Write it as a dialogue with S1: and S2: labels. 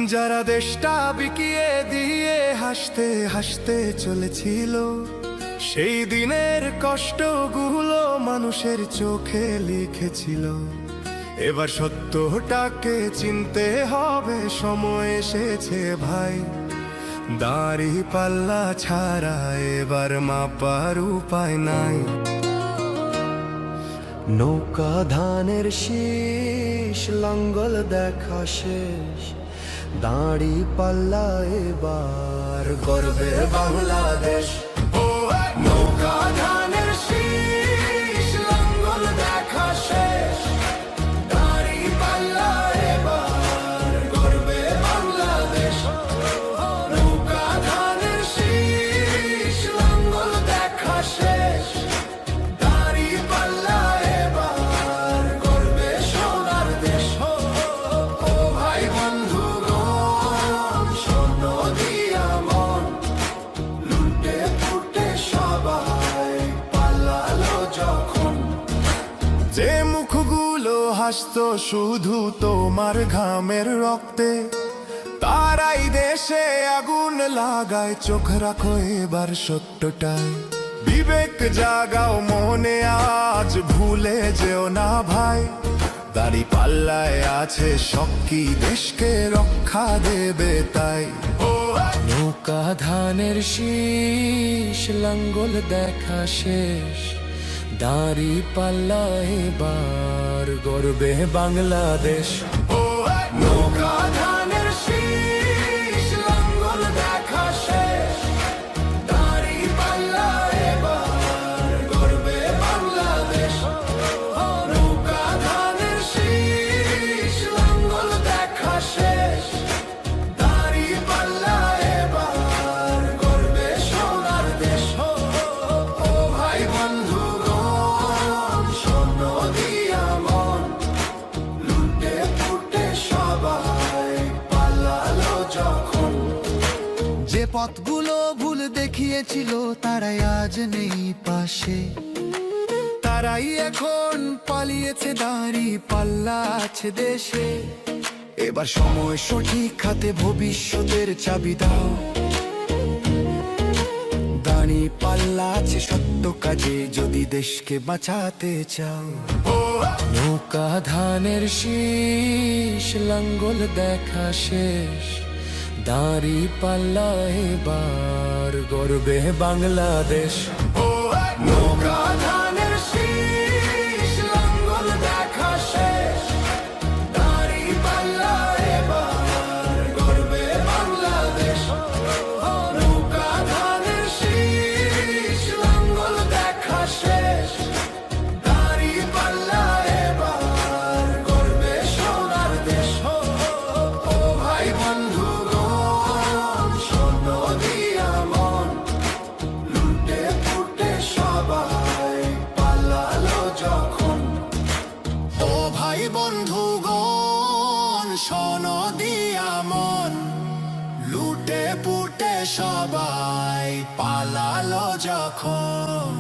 S1: যারা দেশটা বিকিয়ে দিয়ে হাসতে হাসতে চলেছিল, সেই দিনের কষ্টগুলো মানুষের চোখে লিখেছিল। এবার সত্যটাকে চিনতে হবে, সময় এসেছে ভাই। দাড়ি পাল্লা ছাড়া এবার মাপার উপায় নাই। নৌকা ধানের শীষ, লাঙ্গল দেখা শেষ, দাড়ি পাল্লা এবার গর্বে বাংলাদেশ। নৌকা ধানের শীষ, লাঙ্গল দেখা শেষ, দাড়ি পাল্লা এবার গর্বে বাংলাদেশ। নৌকা ধানের শীষ, লাঙ্গল দেখা শেষ, দাড়ি পাল্লা এবার গর্বে সোনার দেশ। ও ভাই বন্ধুগণ, শোনো দিয়া মন, লুটে পুটে সবাই পালালো যখন। যে মুখগুলো হাসতো শুধু তোমার ঘামের রক্তে, তারাই দেশে আগুন লাগায়। চোখ রাখো এবার সত্যটায়, বিবেক জাগাও মনে, আজ ভুলে যেও না ভাই। দাড়ি পাল্লায় আছে শক্তি, দেশকে রক্ষা দেবে তাই। নৌকা ধানের শীষ, লাঙ্গল দেখা শেষ, দাড়ি পাল্লা এবার গর্বে বাংলাদেশ। নৌকা ধানের শীষ, লাঙ্গল দেখা শেষ, দাড়ি পাল্লা এবার গর্বে বাংলাদেশ। নৌকা ধানের শীষ, লাঙ্গল দেখা শেষ, দাড়ি পাল্লা এবার গর্বে সোনার দেশ। ও ভাই বন্ধুগণ, শোনো দিয়া মন, লুটে পুটে সবাই পালালো যখন। যে পথগুলো ভুল দেখিয়েছিল তারাই আজ নেই পাশে, তারাই এখন পালিয়েছে, দাড়ি পাল্লা আছে দেশে। এবার সময় সঠিক হাতে, ভবিষ্যতের চাবি দাও। দাড়ি পাল্লা আছে সত্য কাজে, যদি দেশকে বাঁচাতে চাও। নৌকা ধানের শীষ, লাঙ্গল দেখা শেষ, দাড়ি পাল্লা এবার গর্বে বাংলাদেশ। নৌকা ধানের শীষ, লাঙ্গল দেখা শেষ, দাড়ি পাল্লা এবার গর্বে বাংলাদেশ। নৌকা ধানের শীষ, লাঙ্গল দেখা শেষ, দাড়ি পাল্লা এবার গর্বে সোনার দেশ। ও ভাই বন্ধুগণ, শোনো দিয়া মন, লুটে পুটে সবাই পালালো যখন। ও ভাই বন্ধুগণ, শোনো দিয়া মন, লুটে পুটে সবাই পালালো যখন।